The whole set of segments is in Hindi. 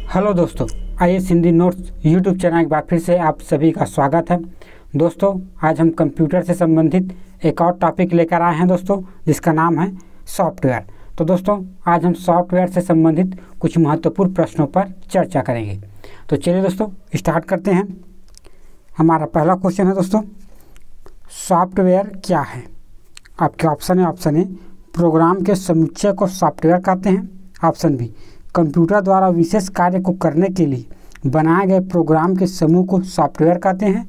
हेलो दोस्तों, IAS Hindi notes YouTube channel एक बार फिर से आप सभी का स्वागत है। दोस्तों, आज हम कंप्यूटर से संबंधित एक और टॉपिक लेकर आए हैं दोस्तों, जिसका नाम है सॉफ्टवेयर। तो दोस्तों, आज हम सॉफ्टवेयर से संबंधित कुछ महत्वपूर्ण प्रश्नों पर चर्चा करेंगे। तो चलिए दोस्तों, स्टार्ट करते हैं। हमारा पहला क्वेश्चन है दोस्तों, सॉफ्टवेयर क्या है? आपके ऑप्शन ए प्रोग्राम के समुच्चय को सॉफ्टवेयर कहते हैं। ऑप्शन बी, कंप्यूटर द्वारा विशेष कार्य को करने के लिए बनाए गए प्रोग्राम के समूह को सॉफ्टवेयर कहते हैं।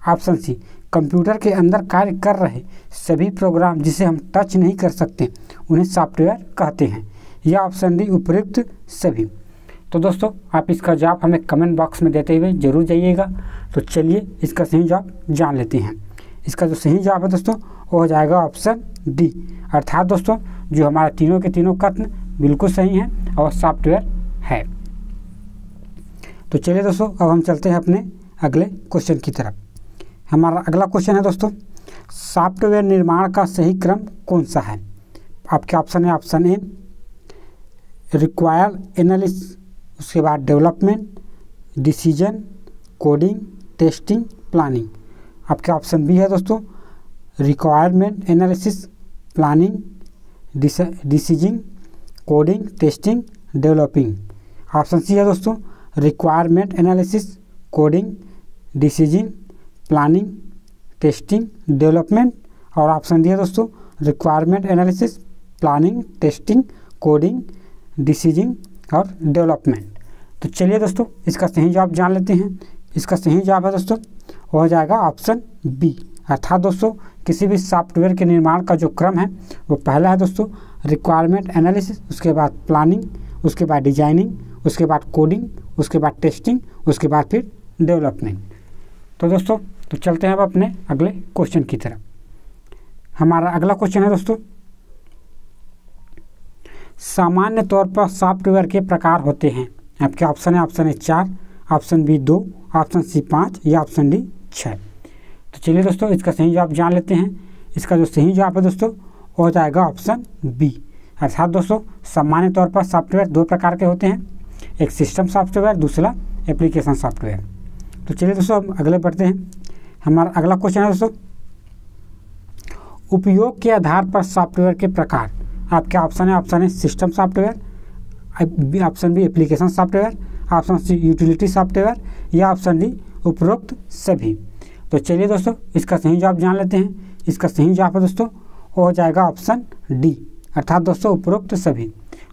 ऑप्शन सी, कंप्यूटर के अंदर कार्य कर रहे सभी प्रोग्राम जिसे हम टच नहीं कर सकते उन्हें सॉफ्टवेयर कहते हैं। या ऑप्शन डी, उपयुक्त सभी। तो दोस्तों, आप इसका जवाब हमें कमेंट बॉक्स में देते हुए जरूर जाइएगा। तो चलिए इसका सही जवाब जान लेते हैं। इसका जो सही जवाब है दोस्तों, वो हो जाएगा ऑप्शन डी। अर्थात दोस्तों, जो हमारा तीनों के तीनों कथन बिल्कुल सही हैं और सॉफ्टवेयर है। तो चलिए दोस्तों, अब हम चलते हैं अपने अगले क्वेश्चन की तरफ। हमारा अगला क्वेश्चन है दोस्तों, सॉफ्टवेयर निर्माण का सही क्रम कौन सा है? आपके ऑप्शन है ऑप्शन ए रिक्वायर एनालिसिस, उसके बाद development, decision, coding, testing, planning. आपके ऑप्शन बी है दोस्तों requirement analysis, planning, deciding, coding, testing, developing. Option C है दोस्तों requirement analysis, coding, deciding, planning, testing, development. और ऑप्शन डी है दोस्तों requirement analysis, planning, testing, coding, deciding और डेवलपमेंट। तो चलिए दोस्तों, इसका सही जवाब जान लेते हैं। इसका सही जवाब है दोस्तों, वो हो जाएगा ऑप्शन बी। अर्थात दोस्तों, किसी भी सॉफ्टवेयर के निर्माण का जो क्रम है वो पहला है दोस्तों रिक्वायरमेंट एनालिसिस, उसके बाद प्लानिंग, उसके बाद डिजाइनिंग, उसके बाद कोडिंग, उसके बाद टेस्टिंग, उसके बाद फिर डेवलपमेंट। तो दोस्तों, तो चलते हैं अब अपने अगले क्वेश्चन की तरफ। हमारा अगला क्वेश्चन है दोस्तों, सामान्य तौर पर सॉफ्टवेयर के प्रकार होते हैं। आपके ऑप्शन है option A 4, option B 2, option C 5 या ऑप्शन डी 6। तो चलिए दोस्तों, इसका सही जवाब जान लेते हैं। इसका जो सही जवाब है दोस्तों, वो हो जाएगा ऑप्शन बी। अर्थात दोस्तों, सामान्य तौर पर सॉफ्टवेयर दो प्रकार के होते हैं, एक सिस्टम सॉफ्टवेयर, दूसरा एप्लीकेशन सॉफ्टवेयर। तो चलिए दोस्तों, हम अगले बढ़ते हैं। हमारा अगला क्वेश्चन है दोस्तों, उपयोग के आधार पर सॉफ्टवेयर के प्रकार। आपके ऑप्शन है system software, option B application software, option C utility software या ऑप्शन डी उपरोक्त सभी। तो चलिए दोस्तों, इसका सही जवाब जान लेते हैं। इसका सही जवाब है दोस्तों, वो हो जाएगा ऑप्शन डी। अर्थात दोस्तों, उपरोक्त सभी।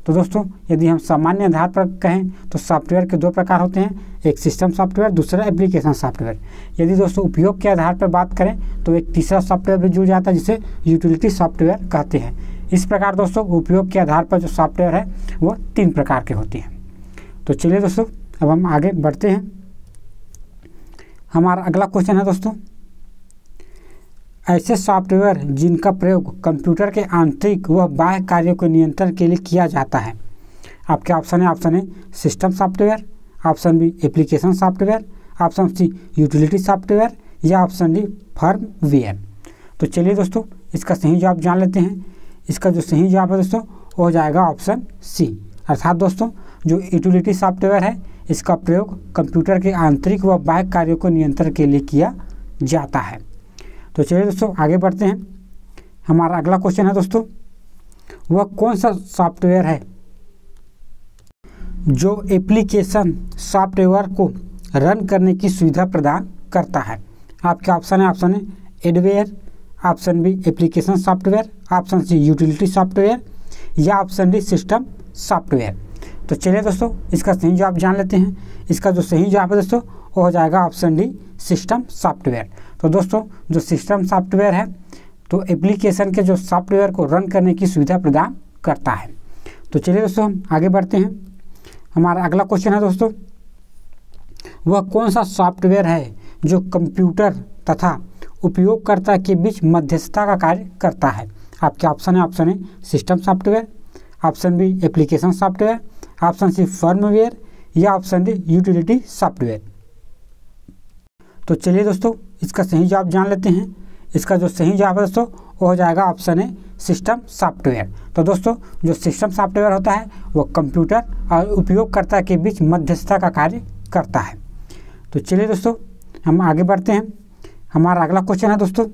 तो दोस्तों, यदि हम सामान्य आधार पर कहें तो सॉफ्टवेयर के दो प्रकार होते हैं, एक सिस्टम सॉफ्टवेयर, दूसरा एप्लीकेशन सॉफ्टवेयर। यदि दोस्तों उपयोग के आधार पर बात करें तो एक तीसरा सॉफ्टवेयर भी जुड़ जाता है जिसे यूटिलिटी सॉफ्टवेयर कहते हैं। इस प्रकार दोस्तों, उपयोग के आधार पर जो सॉफ्टवेयर है वो 3 प्रकार के होते हैं। तो चलिए दोस्तों, अब हम आगे बढ़ते हैं। हमारा अगला क्वेश्चन है दोस्तों, ऐसे सॉफ्टवेयर जिनका प्रयोग कंप्यूटर के आंतरिक व बाह्य कार्यों के नियंत्रण के लिए किया जाता है। आपके ऑप्शन है system software, option B application software, option C utility software या ऑप्शन डी फर्मवेयर। तो चलिए दोस्तों, इसका सही जवाब जान लेते हैं। इसका जो सही जवाब है दोस्तों, वो हो जाएगा ऑप्शन सी। अर्थात दोस्तों, जो यूटिलिटी सॉफ्टवेयर है इसका प्रयोग कंप्यूटर के आंतरिक व बाह्य कार्यों को नियंत्रण के लिए किया जाता है। तो चलिए दोस्तों, आगे बढ़ते हैं। हमारा अगला क्वेश्चन है दोस्तों, वह कौन सा सॉफ्टवेयर है जो एप्लीकेशन सॉफ्टवेयर को रन करने की सुविधा प्रदान करता है? आपके ऑप्शन है adware, option B application software, option C utility software या ऑप्शन डी सिस्टम सॉफ्टवेयर। तो चलिए दोस्तों, इसका सही जवाब जान लेते हैं। इसका जो सही जवाब है दोस्तों, वो हो जाएगा ऑप्शन डी सिस्टम सॉफ्टवेयर। तो दोस्तों, जो सिस्टम सॉफ्टवेयर है तो एप्लीकेशन के जो सॉफ्टवेयर को रन करने की सुविधा प्रदान करता है। तो चलिए दोस्तों, हम आगे बढ़ते हैं। हमारा अगला क्वेश्चन है दोस्तों, वह कौन सा सॉफ्टवेयर है जो कंप्यूटर तथा उपयोगकर्ता के बीच मध्यस्थता का कार्य करता है? आपके ऑप्शन है system software, option B application software, option C firmware या ऑप्शन डी यूटिलिटी सॉफ्टवेयर। तो चलिए दोस्तों, इसका सही जवाब जान लेते हैं। इसका जो सही जवाब है दोस्तों, वो हो जाएगा ऑप्शन ए सिस्टम सॉफ्टवेयर। तो दोस्तों जो सिस्टम सॉफ्टवेयर होता है वो कंप्यूटर और उपयोगकर्ता के बीच मध्यस्थता का कार्य करता है। तो चलिए दोस्तों हम आगे बढ़ते हैं। हमारा अगला क्वेश्चन है दोस्तों,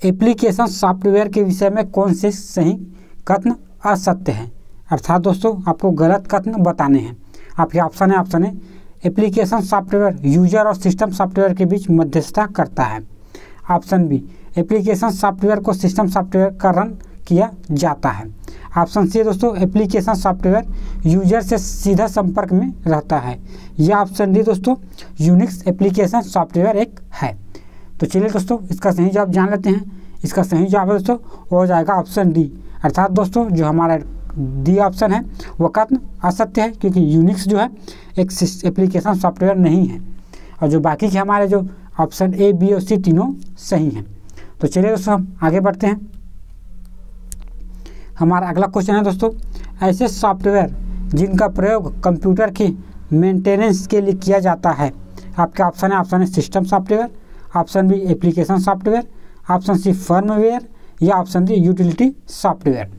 एप्लीकेशन सॉफ्टवेयर के विषय में कौन से सही कथन असत्य हैं। अर्थात दोस्तों आपको गलत कथन बताने हैं। आपके ऑप्शन है एप्लीकेशन सॉफ्टवेयर यूजर और सिस्टम सॉफ्टवेयर के बीच मध्यस्थता करता है। ऑप्शन बी, एप्लीकेशन सॉफ्टवेयर को सिस्टम सॉफ्टवेयर का रन किया जाता है। ऑप्शन सी दोस्तों, एप्लीकेशन सॉफ्टवेयर यूजर से सीधा संपर्क में रहता है। या ऑप्शन डी दोस्तों, यूनिक्स एप्लीकेशन सॉफ्टवेयर एक है। तो चलिए दोस्तों इसका सही जवाब जान लेते हैं। इसका सही जवाब है दोस्तों हो जाएगा ऑप्शन डी। अर्थात दोस्तों जो हमारा डी ऑप्शन है वो कथन असत्य है, क्योंकि यूनिक्स जो है एक एप्लीकेशन सॉफ्टवेयर नहीं है। और जो बाकी के हमारे जो ऑप्शन ए, बी और सी तीनों सही हैं। तो चलिए दोस्तों हम आगे बढ़ते हैं। हमारा अगला क्वेश्चन है दोस्तों, ऐसे सॉफ्टवेयर जिनका प्रयोग कंप्यूटर की मेंटेनेंस के लिए किया जाता है। आपके ऑप्शन है system software, option B application software, option C firmware, या ऑप्शन डी यूटिलिटी सॉफ्टवेयर।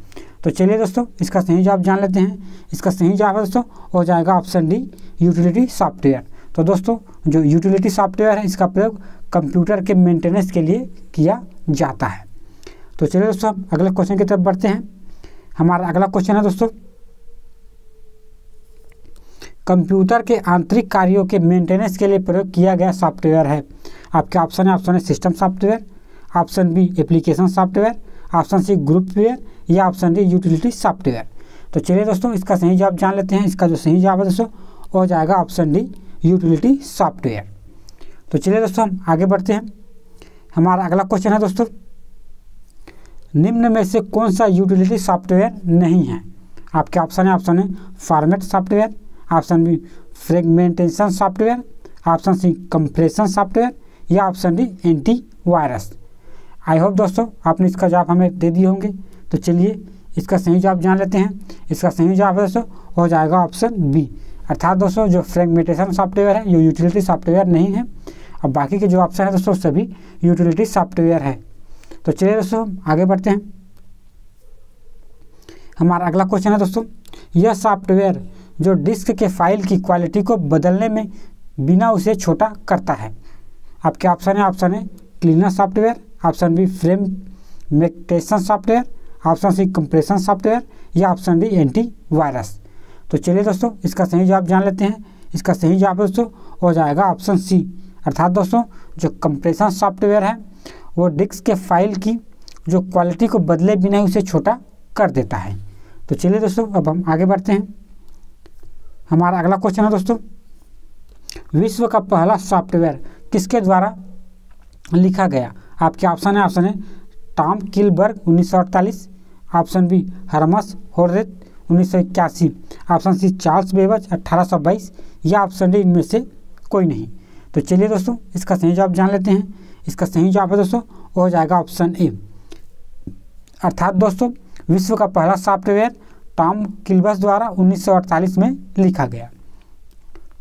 तो चलिए दोस्तों इसका सही जवाब जान लेते हैं। इसका सही जवाब दोस्तों हो जाएगा ऑप्शन डी यूटिलिटी सॉफ्टवेयर। तो दोस्तों जो यूटिलिटी सॉफ्टवेयर है इसका प्रयोग कंप्यूटर के मेंटेनेंस के लिए किया जाता है। तो चलिए दोस्तों हम अगले क्वेश्चन की तरफ बढ़ते हैं। हमारा अगला क्वेश्चन है दोस्तों, कंप्यूटर के आंतरिक कार्यों के मेंटेनेंस के लिए प्रयोग किया गया सॉफ्टवेयर है। आपके ऑप्शन है system software, option B application software, option C groupware, या ऑप्शन डी यूटिलिटी सॉफ्टवेयर। तो चलिए दोस्तों इसका सही जवाब जान लेते हैं। इसका जो सही जवाब है दोस्तों हो जाएगा ऑप्शन डी यूटिलिटी सॉफ्टवेयर। तो चलिए दोस्तों हम आगे बढ़ते हैं। हमारा अगला क्वेश्चन है दोस्तों, निम्न में से कौन सा यूटिलिटी सॉफ्टवेयर नहीं है। आपके ऑप्शन है format software, option B fragmentation software, option C compression software, या option D antivirus. I hope दोस्तों आपने इसका जवाब हमें दे दिए होंगे। तो चलिए इसका सही जवाब जान लेते हैं। इसका सही जवाब दोस्तों हो जाएगा ऑप्शन बी। अर्थात दोस्तों जो फ्रेगमेंटेशन सॉफ्टवेयर है ये यूटिलिटी सॉफ्टवेयर नहीं है, और बाकी के जो ऑप्शन है दोस्तों सभी यूटिलिटी सॉफ्टवेयर है। तो चलिए दोस्तों आगे बढ़ते हैं। हमारा अगला क्वेश्चन है दोस्तों, यह सॉफ्टवेयर जो डिस्क के फाइल की क्वालिटी को बदलने में बिना उसे छोटा करता है। आपके ऑप्शन है cleaner software, option B fragmentation software, option C compression software, या ऑप्शन डी एंटीवायरस। तो चलिए दोस्तों इसका सही जवाब जान लेते हैं। इसका सही जवाब दोस्तों हो जाएगा ऑप्शन सी। अर्थात दोस्तों जो कंप्रेशन सॉफ्टवेयर है वो डिस्क के फाइल की जो क्वालिटी को बदले बिना उसे छोटा कर देता है। तो चलिए दोस्तों अब हम आगे बढ़ते हैं। हमारा अगला क्वेश्चन है दोस्तों, विश्व का पहला सॉफ्टवेयर किसके द्वारा लिखा गया। आपके ऑप्शन है Tom Kilburn 1948, option B Herman Hollerith 1981, option C Charles Babbage 1822, या ऑप्शन डी इनमें से कोई नहीं। तो चलिए दोस्तों इसका सही जवाब जान लेते हैं। इसका सही जवाब है दोस्तों हो जाएगा ऑप्शन ए। अर्थात दोस्तों विश्व का पहला सॉफ्टवेयर टॉम किलबर्ग द्वारा 1948 में लिखा गया।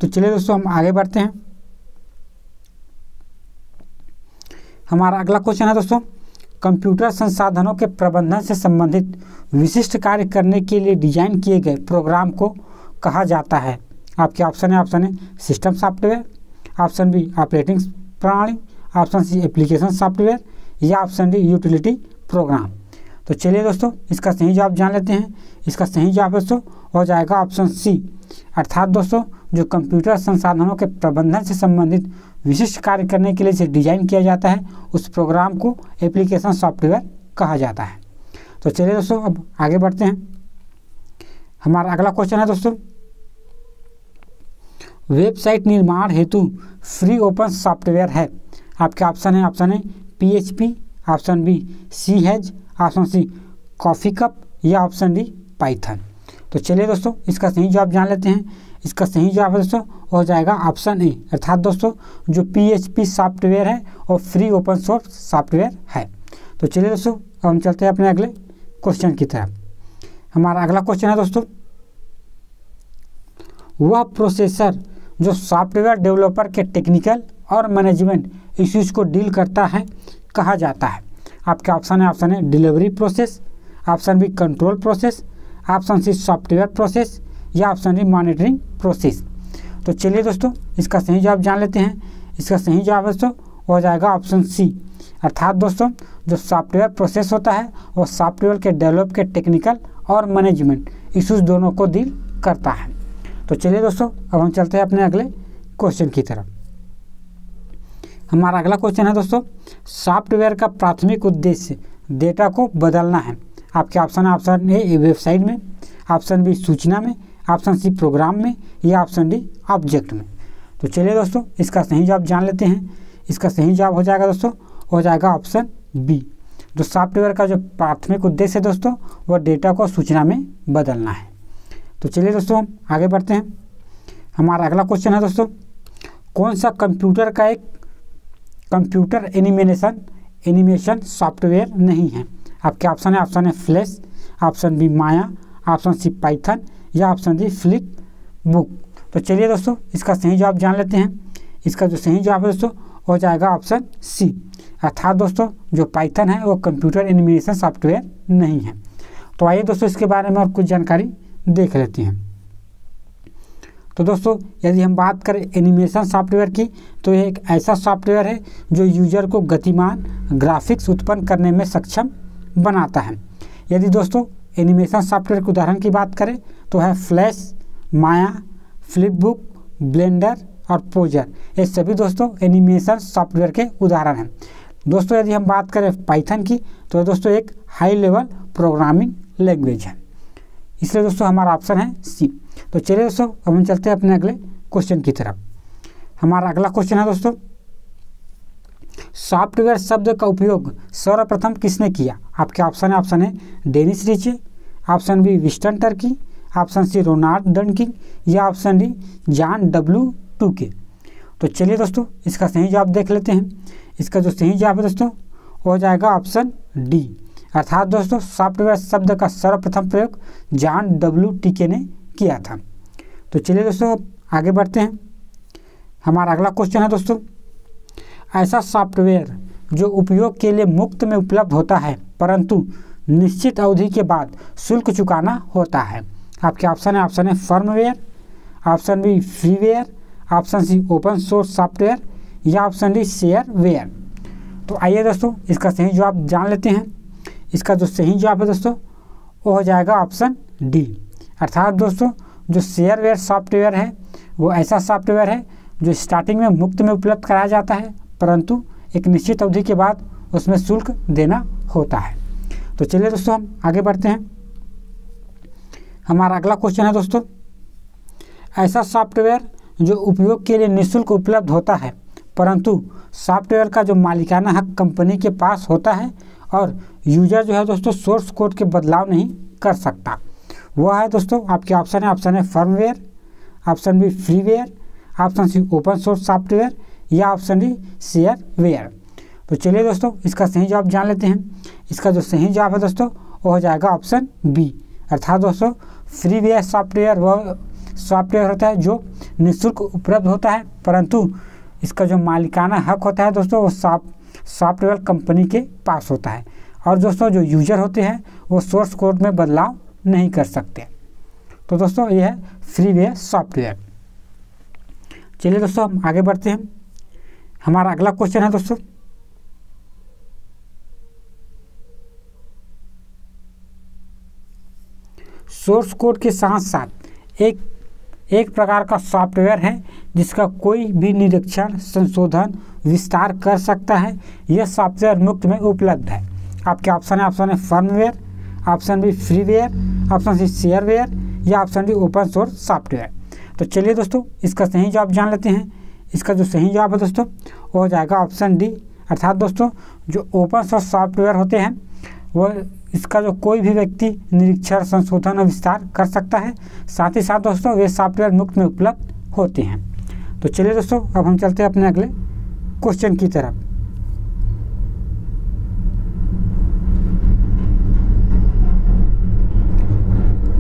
तो चलिए दोस्तों हम आगे बढ़ते हैं। हमारा अगला क्वेश्चन है दोस्तों, कंप्यूटर संसाधनों के प्रबंधन से संबंधित विशिष्ट कार्य करने के लिए डिजाइन किए गए प्रोग्राम को कहा जाता है। आपके ऑप्शन है system software, option B operating प्रणाली, ऑप्शन सी एप्लीकेशन सॉफ्टवेयर, या ऑप्शन डी यूटिलिटी प्रोग्राम। तो चलिए दोस्तों इसका सही जवाब जान लेते हैं। इसका सही जवाब दोस्तों हो जाएगा ऑप्शन सी। अर्थात दोस्तों जो कंप्यूटर संसाधनों के प्रबंधन से संबंधित विशिष्ट कार्य करने के लिए इसे डिजाइन किया जाता है उस प्रोग्राम को एप्लीकेशन सॉफ्टवेयर कहा जाता है। तो चलिए दोस्तों अब आगे बढ़ते हैं। हमारा अगला क्वेश्चन है दोस्तों, वेबसाइट निर्माण हेतु फ्री ओपन सॉफ्टवेयर है। आपके ऑप्शन है PHP, option B CH, option C coffee cup, या ऑप्शन डी पाइथन। तो चलिए दोस्तों इसका सही जवाब जान लेते हैं। इसका सही जवाब दोस्तों हो जाएगा ऑप्शन ए। अर्थात दोस्तों जो PHP सॉफ्टवेयर है वो फ्री ओपन सोर्स सॉफ्टवेयर है। तो चलिए दोस्तों हम चलते हैं अपने अगले क्वेश्चन की तरफ। हमारा अगला क्वेश्चन है दोस्तों, वह प्रोसेसर जो सॉफ्टवेयर डेवलपर के टेक्निकल और मैनेजमेंट इश्यूज को डील करता है कहा जाता है। आपके ऑप्शन है delivery process, option B control process, option C software process या ऑप्शन डी मॉनिटरिंग प्रोसेस। तो चलिए दोस्तों इसका सही जवाब जान लेते हैं। इसका सही जवाब दोस्तों हो जाएगा ऑप्शन सी, अर्थात दोस्तों जो सॉफ्टवेयर प्रोसेस होता है वो सॉफ्टवेयर के डेवलप के टेक्निकल और मैनेजमेंट इश्यूज दोनों को डील करता है। तो चलिए दोस्तों अब हम चलते हैं अपने अगले क्वेश्चन की तरफ। हमारा अगला क्वेश्चन है दोस्तों, सॉफ्टवेयर का प्राथमिक उद्देश्य डेटा को बदलना है। आपके ऑप्शन ए वेबसाइट में, ऑप्शन बी सूचना में, ऑप्शन सी प्रोग्राम में या ऑप्शन डी ऑब्जेक्ट में। तो चलिए दोस्तों इसका सही जवाब जान लेते हैं। इसका सही जवाब हो जाएगा दोस्तों, हो जाएगा ऑप्शन बी। जो सॉफ्टवेयर का जो प्राथमिक उद्देश्य है दोस्तों वो डेटा को सूचना में बदलना है। तो चलिए दोस्तों हम आगे बढ़ते हैं। हमारा अगला क्वेश्चन है दोस्तों, कौन सा कंप्यूटर का एक कंप्यूटर एनिमेशन सॉफ्टवेयर नहीं है। आपके ऑप्शन है फ्लैश, ऑप्शन बी माया, ऑप्शन सी पाइथन या ऑप्शन डी फ्लिप बुक। तो चलिए दोस्तों इसका सही जवाब जान लेते हैं। इसका जो सही जवाब है दोस्तों हो जाएगा ऑप्शन सी, अर्थात दोस्तों जो पाइथन है वो कंप्यूटर एनिमेशन सॉफ्टवेयर नहीं है। तो आइए दोस्तों इसके बारे में और कुछ जानकारी देख लेते हैं। तो दोस्तों यदि हम बात करें एनिमेशन सॉफ्टवेयर की, तो यह एक ऐसा सॉफ्टवेयर है जो यूजर को गतिमान ग्राफिक्स उत्पन्न करने में सक्षम बनाता है। यदि दोस्तों एनिमेशन सॉफ्टवेयर के उदाहरण की बात करें तो है फ्लैश, माया, फ्लिपबुक, ब्लेंडर और पोजर। ये सभी दोस्तों एनिमेशन सॉफ्टवेयर के उदाहरण हैं। दोस्तों यदि हम बात करें पाइथन की, तो दोस्तों एक हाई लेवल प्रोग्रामिंग लैंग्वेज है, इसलिए दोस्तों हमारा ऑप्शन है सी। तो चलिए दोस्तों अब हम चलते हैं अपने अगले क्वेश्चन की तरफ। हमारा अगला क्वेश्चन है दोस्तों, सॉफ्टवेयर शब्द का उपयोग सर्वप्रथम किसने किया। आपके ऑप्शन है Dennis Ritchie, option B Winston Turkey, option C Ronald Dunking या option D John W Tukey. तो चलिए दोस्तों इसका सही जवाब देख लेते हैं। इसका जो सही जवाब है दोस्तों वो हो जाएगा ऑप्शन डी, अर्थात दोस्तों सॉफ्टवेयर शब्द का सर्वप्रथम प्रयोग जॉन डब्ल्यू टूके ने किया था। तो चलिए दोस्तों आगे बढ़ते हैं। हमारा अगला क्वेश्चन है दोस्तों, ऐसा सॉफ्टवेयर जो उपयोग के लिए मुफ्त में उपलब्ध होता है परंतु निश्चित अवधि के बाद शुल्क चुकाना होता है। आपके ऑप्शन है firmware, option B freeware, option C open source software या ऑप्शन डी शेयरवेयर। तो आइए दोस्तों इसका सही जवाब जान लेते हैं। इसका जो सही जवाब है दोस्तों वो हो जाएगा ऑप्शन डी, अर्थात दोस्तों जो शेयरवेयर सॉफ्टवेयर है वो ऐसा सॉफ्टवेयर है जो स्टार्टिंग में मुफ्त में उपलब्ध कराया जाता है परंतु एक निश्चित अवधि के बाद उसमें शुल्क देना होता है। तो चलिए दोस्तों हम आगे बढ़ते हैं। हमारा अगला क्वेश्चन है दोस्तों, ऐसा सॉफ्टवेयर जो उपयोग के लिए निःशुल्क उपलब्ध होता है परंतु सॉफ्टवेयर का जो मालिकाना हक कंपनी के पास होता है और यूजर जो है दोस्तों सोर्स कोड के बदलाव नहीं कर सकता, वह है दोस्तों आपके ऑप्शन है firmware, option B freeware, option C open source software या ऑप्शन डी शेयरवेयर। तो चलिए दोस्तों इसका सही जवाब जान लेते हैं। इसका जो सही जवाब है दोस्तों वो हो जाएगा ऑप्शन बी, अर्थात दोस्तों फ्रीवेयर सॉफ्टवेयर वह सॉफ्टवेयर होता है जो निःशुल्क उपलब्ध होता है परंतु इसका जो मालिकाना हक होता है दोस्तों वो सॉफ्टवेयर कंपनी के पास होता है और दोस्तों जो यूजर होते हैं वो सोर्स कोड में बदलाव नहीं कर सकते। तो दोस्तों ये है फ्रीवेयर सॉफ्टवेयर। चलिए दोस्तों हम आगे बढ़ते हैं। हमारा अगला क्वेश्चन है दोस्तों, सोर्स कोड के साथ साथ एक प्रकार का सॉफ्टवेयर है जिसका कोई भी निरीक्षण, संशोधन, विस्तार कर सकता है। यह सॉफ्टवेयर मुफ्त में उपलब्ध है। आपके ऑप्शन है firmware, option B freeware, option C shareware या option D open source software. तो चलिए दोस्तों इसका सही जवाब जान लेते हैं। इसका जो सही जवाब है दोस्तों वो हो जाएगा ऑप्शन डी, अर्थात दोस्तों जो ओपन सोर्स सॉफ्टवेयर होते हैं वो इसका जो कोई भी व्यक्ति निरीक्षण, संशोधन और विस्तार कर सकता है, साथ ही साथ दोस्तों वे सॉफ्टवेयर मुफ्त में उपलब्ध होते हैं। तो चलिए दोस्तों अब हम चलते हैं अपने अगले क्वेश्चन की तरफ।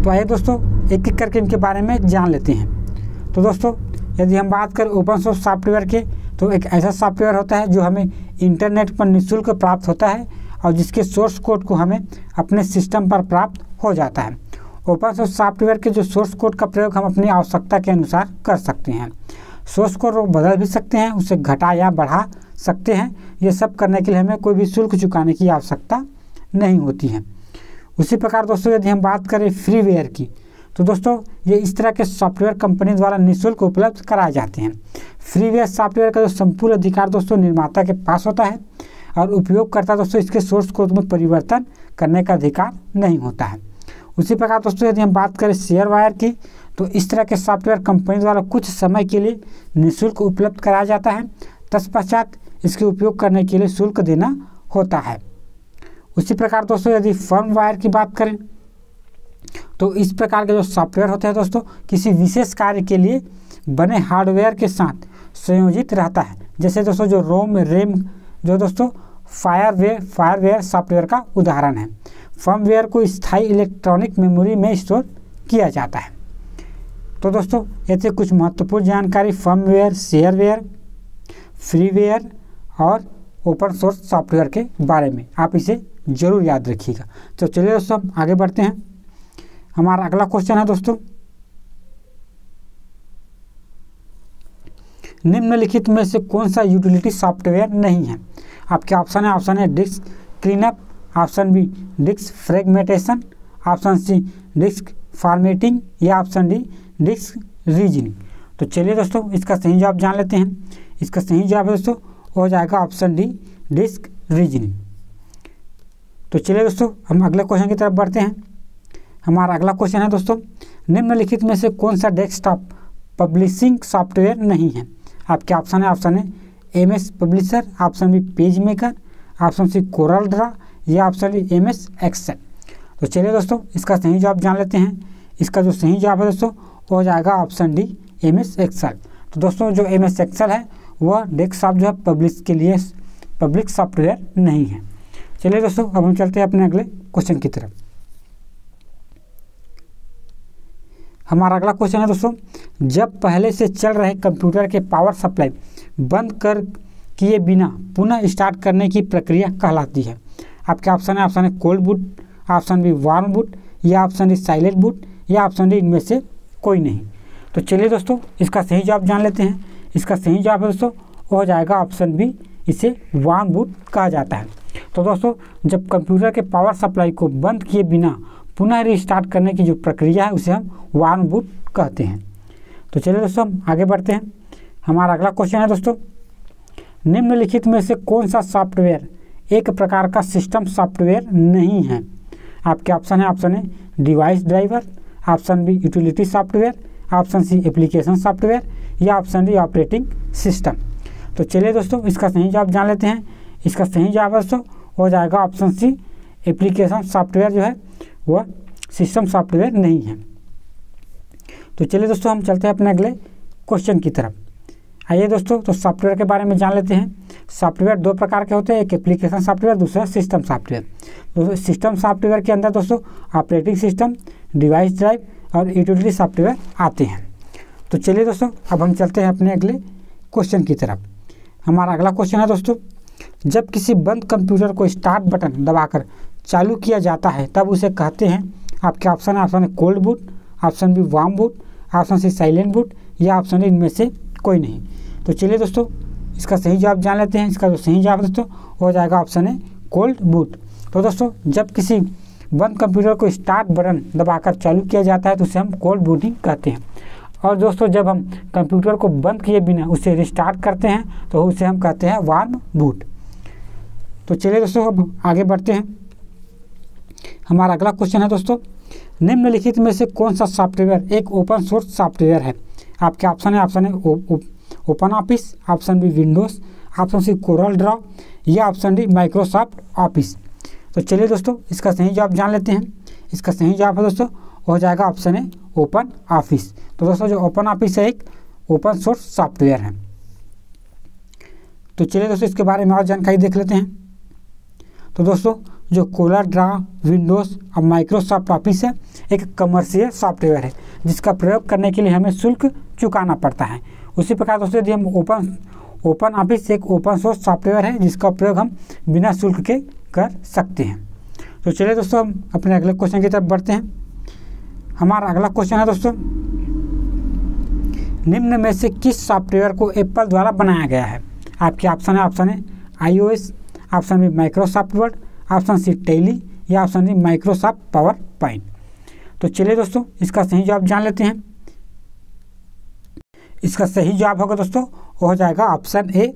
तो आइए दोस्तों एक एक करके इनके बारे में जान लेते हैं। तो दोस्तों यदि हम बात करें ओपन सोर्स सॉफ्टवेयर के, तो एक ऐसा सॉफ्टवेयर होता है जो हमें इंटरनेट पर निःशुल्क प्राप्त होता है और जिसके सोर्स कोड को हमें अपने सिस्टम पर प्राप्त हो जाता है। ओपन सोर्स सॉफ्टवेयर के जो सोर्स कोड का प्रयोग हम अपनी आवश्यकता के अनुसार कर सकते हैं। सोर्स कोड को बदल भी सकते हैं, उसे घटा या बढ़ा सकते हैं। ये सब करने के लिए हमें कोई भी शुल्क चुकाने की आवश्यकता नहीं होती है। उसी प्रकार दोस्तों यदि हम बात करें फ्रीवेयर की, तो दोस्तों ये इस तरह के सॉफ्टवेयर कंपनी द्वारा निःशुल्क उपलब्ध कराए जाते हैं। फ्रीवेयर सॉफ्टवेयर का जो संपूर्ण अधिकार दोस्तों निर्माता के पास होता है और उपयोगकर्ता दोस्तों इसके सोर्स कोड में परिवर्तन करने का अधिकार नहीं होता है। उसी प्रकार दोस्तों यदि हम बात करें शेयरवायर की, तो इस तरह के सॉफ्टवेयर कंपनी द्वारा कुछ समय के लिए निःशुल्क उपलब्ध कराया जाता है, तत्पश्चात इसके उपयोग करने के लिए शुल्क देना होता है। उसी प्रकार दोस्तों यदि फर्मवायर की बात करें, तो इस प्रकार के जो सॉफ्टवेयर होते हैं दोस्तों किसी विशेष कार्य के लिए बने हार्डवेयर के साथ संयोजित रहता है। जैसे दोस्तों जो रोम रैम जो दोस्तों फायरवेयर सॉफ्टवेयर का उदाहरण है। फर्मवेयर को स्थायी इलेक्ट्रॉनिक मेमोरी में स्टोर किया जाता है। तो दोस्तों ऐसे कुछ महत्वपूर्ण जानकारी फर्मवेयर, शेयरवेयर, फ्रीवेयर और ओपन सोर्स सॉफ्टवेयर के बारे में आप इसे जरूर याद रखिएगा। तो चलिए दोस्तों हम आगे बढ़ते हैं। हमारा अगला क्वेश्चन है दोस्तों, निम्नलिखित में से कौन सा यूटिलिटी सॉफ्टवेयर नहीं है? आपके ऑप्शन है disk cleanup, option B disk fragmentation, option C disk formatting या ऑप्शन डी डिस्क रीजनिंग। तो चलिए दोस्तों इसका सही जवाब जान लेते हैं। इसका सही जवाब है दोस्तों हो जाएगा ऑप्शन डी डिस्क रीजनिंग। तो चलिए दोस्तों हम अगले क्वेश्चन की तरफ बढ़ते हैं। हमारा अगला क्वेश्चन है दोस्तों, निम्नलिखित में से कौन सा डेस्कटॉप पब्लिशिंग सॉफ्टवेयर नहीं है? आपके ऑप्शन है MS Publisher, option B Page Maker, option C Corel Draw या ऑप्शन डी एमएस एक्सेल। तो चलिए दोस्तों इसका सही जवाब जान लेते हैं। इसका जो सही जवाब है दोस्तों हो जाएगा ऑप्शन डी एमएस एक्सेल। तो दोस्तों जो एमएस एक्सेल है वह डेस्कटॉप जो है पब्लिश के लिए पब्लिक सॉफ्टवेयर नहीं है। चलिए दोस्तों अब हम चलते हैं अपने अगले क्वेश्चन की तरफ। हमारा अगला क्वेश्चन है दोस्तों, जब पहले से चल रहे कंप्यूटर के पावर सप्लाई बंद कर किए बिना पुनः स्टार्ट करने की प्रक्रिया कहलाती है? आपके ऑप्शन है cold boot, option B warm boot या ऑप्शन डी साइलेंट बूट या ऑप्शन डी इनमें से कोई नहीं। तो चलिए दोस्तों इसका सही जवाब जान लेते हैं। इसका सही जवाब है दोस्तों हो जाएगा ऑप्शन बी, इसे वार्म बूट कहा जाता है। तो दोस्तों जब कंप्यूटर के पावर सप्लाई को बंद किए बिना पुनः रिस्टार्ट करने की जो प्रक्रिया है उसे हम वार्म बूट कहते हैं। तो चलिए दोस्तों हम आगे बढ़ते हैं। हमारा अगला क्वेश्चन है दोस्तों, निम्नलिखित में से कौन सा सॉफ्टवेयर एक प्रकार का सिस्टम सॉफ्टवेयर नहीं है? आपके ऑप्शन है device driver, option B utility software, option C application software या ऑप्शन डी ऑपरेटिंग सिस्टम। तो चलिए दोस्तों इसका सही जवाब जान लेते हैं। इसका सही जवाब दोस्तों हो जाएगा ऑप्शन सी, एप्लीकेशन सॉफ्टवेयर जो है वह सिस्टम सॉफ्टवेयर नहीं है। तो चलिए दोस्तों हम चलते हैं अपने अगले क्वेश्चन की तरफ। आइए दोस्तों तो सॉफ्टवेयर के बारे में जान लेते हैं। सॉफ्टवेयर दो प्रकार के होते हैं, एक एप्लीकेशन सॉफ्टवेयर, दूसरा सिस्टम सॉफ्टवेयर। दोस्तों सिस्टम सॉफ्टवेयर के अंदर दोस्तों ऑपरेटिंग सिस्टम, डिवाइस ड्राइव और यूटिलिटी सॉफ्टवेयर आते हैं। तो चलिए दोस्तों अब हम चलते हैं अपने अगले क्वेश्चन की तरफ। हमारा अगला क्वेश्चन है दोस्तों, जब किसी बंद कंप्यूटर को स्टार्ट बटन दबाकर चालू किया जाता है तब उसे कहते हैं? आपके ऑप्शन है cold boot, option B warm boot, option C silent boot या ऑप्शन डी इनमें से कोई नहीं। तो चलिए दोस्तों इसका सही जवाब जान लेते हैं। इसका जो सही जवाब दोस्तों हो जाएगा ऑप्शन है कोल्ड बूट। तो दोस्तों जब किसी बंद कंप्यूटर को स्टार्ट बटन दबाकर चालू किया जाता है तो उसे हम कोल्ड बूटिंग कहते हैं। और दोस्तों जब हम कंप्यूटर को बंद किए बिना उसे रिस्टार्ट करते हैं तो उसे हम कहते हैं वार्म बूट। तो चलिए दोस्तों अब आगे बढ़ते हैं। हमारा अगला क्वेश्चन है दोस्तों, निम्नलिखित में से कौन सा सॉफ्टवेयर एक ओपन सोर्स सॉफ्टवेयर है? आपके ऑप्शन है Open Office, option B Windows, option C Corel Draw या ऑप्शन डी माइक्रोसॉफ्ट ऑफिस। तो चलिए दोस्तों इसका सही जवाब जान लेते हैं। इसका सही जवाब है दोस्तों हो जाएगा ऑप्शन है ओपन ऑफिस। तो दोस्तों जो ओपन ऑफिस है एक ओपन सोर्स सॉफ्टवेयर है। तो चलिए दोस्तों इसके बारे में और जानकारी देख लेते हैं। तो दोस्तों जो कोरल ड्रा, विंडोज़ और माइक्रोसॉफ्ट ऑफिस है एक कमर्शियल सॉफ्टवेयर है जिसका प्रयोग करने के लिए हमें शुल्क चुकाना पड़ता है। उसी प्रकार दोस्तों यदि हम ओपन ऑफिस एक ओपन सोर्स सॉफ्टवेयर है जिसका प्रयोग हम बिना शुल्क के कर सकते हैं। तो चलिए दोस्तों हम अपने अगले क्वेश्चन की तरफ बढ़ते हैं। हमारा अगला क्वेश्चन है दोस्तों, निम्न में से किस सॉफ्टवेयर को एप्पल द्वारा बनाया गया है? आपके ऑप्शन है iOS, option B Microsoft Word, option C Tally या option D Microsoft PowerPoint. तो चलिए दोस्तों इसका सही जवाब जान लेते हैं। इसका सही जवाब होगा दोस्तों वो हो जाएगा ऑप्शन ए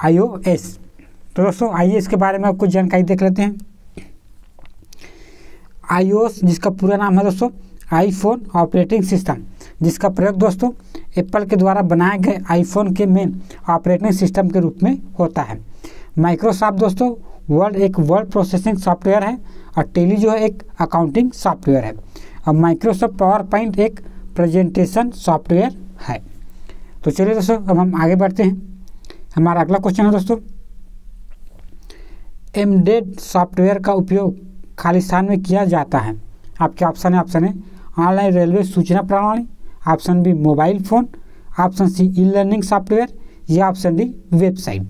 iOS। तो दोस्तों आइए इसके बारे में कुछ जानकारी देख लेते हैं। iOS जिसका पूरा नाम है दोस्तों आईफोन ऑपरेटिंग सिस्टम, जिसका प्रयोग दोस्तों एप्पल के द्वारा बनाए गए आईफोन के मेन ऑपरेटिंग सिस्टम के रूप में होता है। माइक्रोसॉफ्ट दोस्तों वर्ड एक वर्ड प्रोसेसिंग सॉफ्टवेयर है और टैली जो है एक अकाउंटिंग सॉफ्टवेयर है और माइक्रोसॉफ्ट पावर पॉइंट एक प्रेजेंटेशन सॉफ्टवेयर है। तो चलिए दोस्तों अब हम आगे बढ़ते हैं। हमारा अगला क्वेश्चन है दोस्तों, एम्बेडेड सॉफ्टवेयर का उपयोग खाली स्थान में किया जाता है। आपके ऑप्शन है ऑनलाइन रेलवे सूचना प्रणाली, option B mobile phone, option C e learning software या ऑप्शन डी वेबसाइट।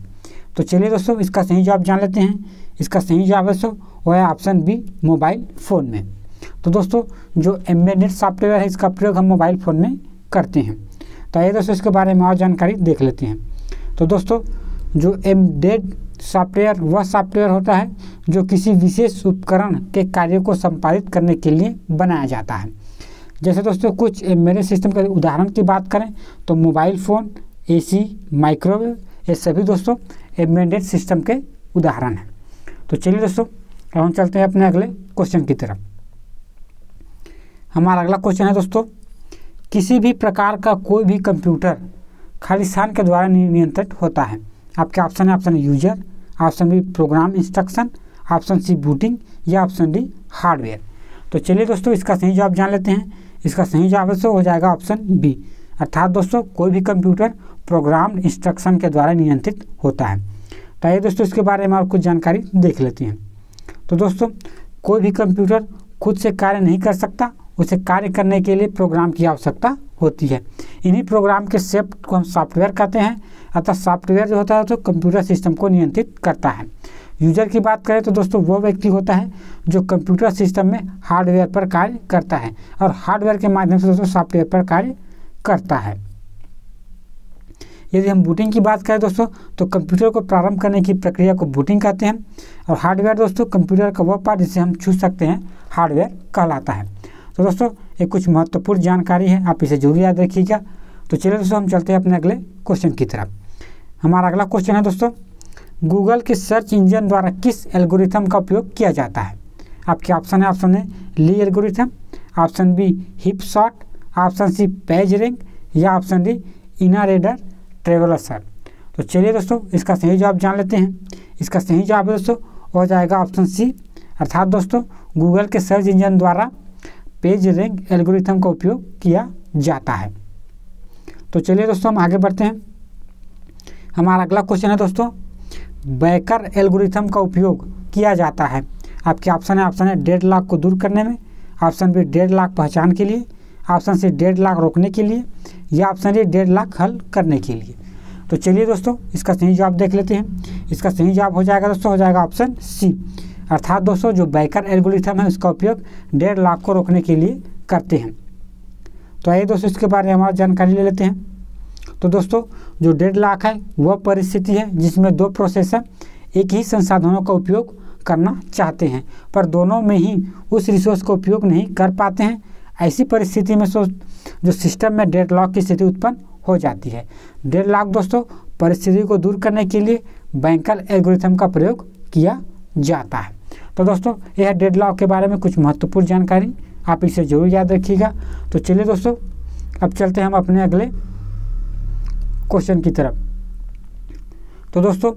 तो चलिए दोस्तों इसका सही जवाब जान लेते हैं। इसका सही जवाब है दोस्तों वो है ऑप्शन बी मोबाइल फ़ोन में। तो दोस्तों जो एम्बेडेड सॉफ्टवेयर है इसका प्रयोग हम मोबाइल फ़ोन में करते हैं। तो आइए दोस्तों इसके बारे में और जानकारी देख लेते हैं। तो दोस्तों जो एम्बेडेड सॉफ्टवेयर वह सॉफ्टवेयर होता है जो किसी विशेष उपकरण के कार्यों को संपादित करने के लिए बनाया जाता है। जैसे दोस्तों कुछ एम्बेडेड सिस्टम के उदाहरण की बात करें तो मोबाइल फ़ोन, AC, माइक्रोवेव, ये सभी दोस्तों एम्बेडेड सिस्टम के उदाहरण हैं। तो चलिए दोस्तों अब हम चलते हैं अपने अगले क्वेश्चन की तरफ। हमारा अगला क्वेश्चन है दोस्तों, किसी भी प्रकार का कोई भी कंप्यूटर खाली स्थान के द्वारा नियंत्रित होता है। आपके ऑप्शन है user, option B program instruction, option C booting या ऑप्शन डी हार्डवेयर। तो चलिए दोस्तों इसका सही जवाब जान लेते हैं। इसका सही जवाब दोस्तों हो जाएगा ऑप्शन बी, अर्थात दोस्तों कोई भी कंप्यूटर प्रोग्राम इंस्ट्रक्शन के द्वारा नियंत्रित होता है। तो आइए दोस्तों इसके बारे में और कुछ जानकारी देख लेते हैं। तो दोस्तों कोई भी कंप्यूटर खुद से कार्य नहीं कर सकता, उसे कार्य करने के लिए प्रोग्राम की आवश्यकता होती है। इन्हीं प्रोग्राम के सेट को हम सॉफ्टवेयर कहते हैं। अतः सॉफ्टवेयर जो होता है तो कंप्यूटर सिस्टम को नियंत्रित करता है। यूजर की बात करें तो दोस्तों वो व्यक्ति होता है जो कंप्यूटर सिस्टम में हार्डवेयर पर कार्य करता है और हार्डवेयर के माध्यम से दोस्तों सॉफ्टवेयर पर कार्य करता है। यदि हम बूटिंग की बात करें दोस्तों तो कंप्यूटर को प्रारंभ करने की प्रक्रिया को बूटिंग कहते हैं और हार्डवेयर दोस्तों कंप्यूटर का वह पार्ट जिसे हम छू सकते हैं हार्डवेयर कहलाता है। तो दोस्तों ये कुछ महत्वपूर्ण जानकारी है, आप इसे जरूर याद रखिएगा। तो चलिए दोस्तों हम चलते हैं अपने अगले क्वेश्चन की तरफ। हमारा अगला क्वेश्चन है दोस्तों, गूगल के सर्च इंजन द्वारा किस एल्गोरिथम का उपयोग किया जाता है? आपके ऑप्शन है Lee algorithm, option B heap sort, option C page rank या ऑप्शन डी इनरेडर ट्रेवलसर। तो चलिए दोस्तों इसका सही जवाब जान लेते हैं। इसका सही जवाब दोस्तों हो जाएगा ऑप्शन सी, अर्थात दोस्तों गूगल के सर्च इंजन द्वारा पेज रैंक एल्गोरिथम का उपयोग किया जाता है। तो चलिए दोस्तों हम आगे बढ़ते हैं। हमारा अगला क्वेश्चन है दोस्तों, बैकर एल्गोरिथम का उपयोग किया जाता है। आपके ऑप्शन है डेडलॉक को दूर करने में, ऑप्शन बी डेडलॉक पहचान के लिए, ऑप्शन सी डेडलॉक रोकने के लिए या ऑप्शन डी डेडलॉक हल करने के लिए। तो चलिए दोस्तों इसका सही जवाब देख लेते हैं। इसका सही जवाब हो जाएगा दोस्तों हो जाएगा ऑप्शन सी, अर्थात दोस्तों जो बैकर एल्गोरिथम है उसका उपयोग डेडलॉक को रोकने के लिए करते हैं। तो आइए दोस्तों इसके बारे में हमारी जानकारी ले लेते हैं। तो दोस्तों जो डेडलॉक है वह परिस्थिति है जिसमें दो प्रोसेसर एक ही संसाधनों का उपयोग करना चाहते हैं पर दोनों में ही उस रिसोर्स का उपयोग नहीं कर पाते हैं। ऐसी परिस्थिति में जो सिस्टम में डेडलॉक की स्थिति उत्पन्न हो जाती है। डेडलॉक दोस्तों परिस्थिति को दूर करने के लिए बैकर एल्गोरिथम का प्रयोग किया जाता है। तो दोस्तों यह डेडलॉक के बारे में कुछ महत्वपूर्ण जानकारी, आप इसे जरूर याद रखिएगा। तो चलिए दोस्तों अब चलते हैं हम अपने अगले क्वेश्चन की तरफ। तो दोस्तों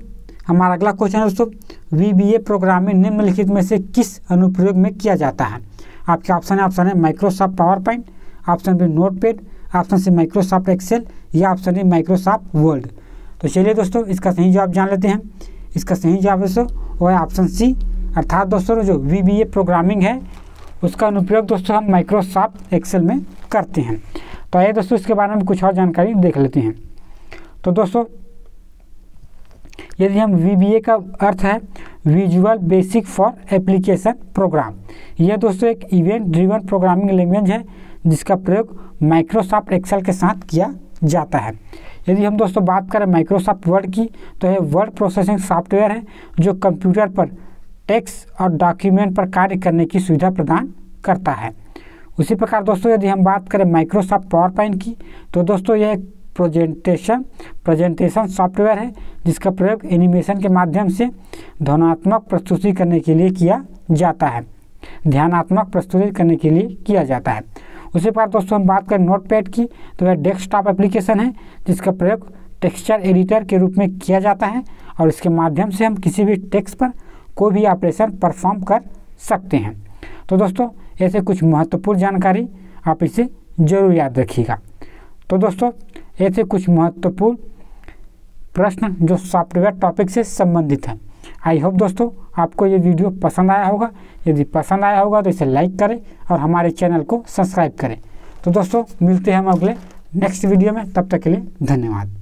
हमारा अगला क्वेश्चन है दोस्तों, VBA प्रोग्रामिंग निम्नलिखित में से किस अनुप्रयोग में किया जाता है? आपके ऑप्शन है Microsoft PowerPoint, option B Notepad, option C Microsoft Excel या ऑप्शन डी माइक्रोसॉफ्ट वर्ड। तो चलिए दोस्तों इसका सही जवाब जान लेते हैं। इसका सही जवाब दोस्तों वो है ऑप्शन सी, अर्थात दोस्तों जो VBA प्रोग्रामिंग है उसका अनुप्रयोग दोस्तों हम माइक्रोसॉफ्ट एक्सेल में करते हैं। तो आइए दोस्तों इसके बारे में कुछ और जानकारी देख लेते हैं। तो दोस्तों यदि हम VBA का अर्थ है visual basic for application program. यह दोस्तों एक इवेंट ड्रिवन प्रोग्रामिंग लैंग्वेज है जिसका प्रयोग माइक्रोसॉफ्ट एक्सेल के साथ किया जाता है। यदि हम दोस्तों बात करें माइक्रोसॉफ्ट वर्ड की, तो यह वर्ड प्रोसेसिंग सॉफ्टवेयर है जो कंप्यूटर पर टेक्स्ट और डॉक्यूमेंट पर कार्य करने की सुविधा प्रदान करता है। उसी प्रकार दोस्तों यदि हम बात करें माइक्रोसॉफ्ट पावर पॉइंट की, तो दोस्तों यह एक प्रेजेंटेशन सॉफ्टवेयर है जिसका प्रयोग एनिमेशन के माध्यम से ध्वन्यात्मक प्रस्तुति करने के लिए किया जाता है, ध्यानात्मक प्रस्तुति करने के लिए किया जाता है। उसी प्रकार दोस्तों हम बात करें नोटपैड की, तो यह डेस्कटॉप एप्लीकेशन है जिसका प्रयोग टेक्सचर एडिटर के रूप में किया जाता है और इसके माध्यम से हम किसी भी टेक्स्ट पर कोई भी ऑपरेशन परफॉर्म कर सकते हैं। तो दोस्तों ऐसे कुछ महत्वपूर्ण जानकारी आप इसे जरूर याद रखिएगा। तो दोस्तों ऐसे कुछ महत्वपूर्ण प्रश्न जो सॉफ्टवेयर टॉपिक से संबंधित हैं। आई होप दोस्तों आपको ये वीडियो पसंद आया होगा। यदि पसंद आया होगा तो इसे लाइक करें और हमारे चैनल को सब्सक्राइब करें। तो दोस्तों मिलते हैं हम अगले नेक्स्ट वीडियो में, तब तक के लिए धन्यवाद।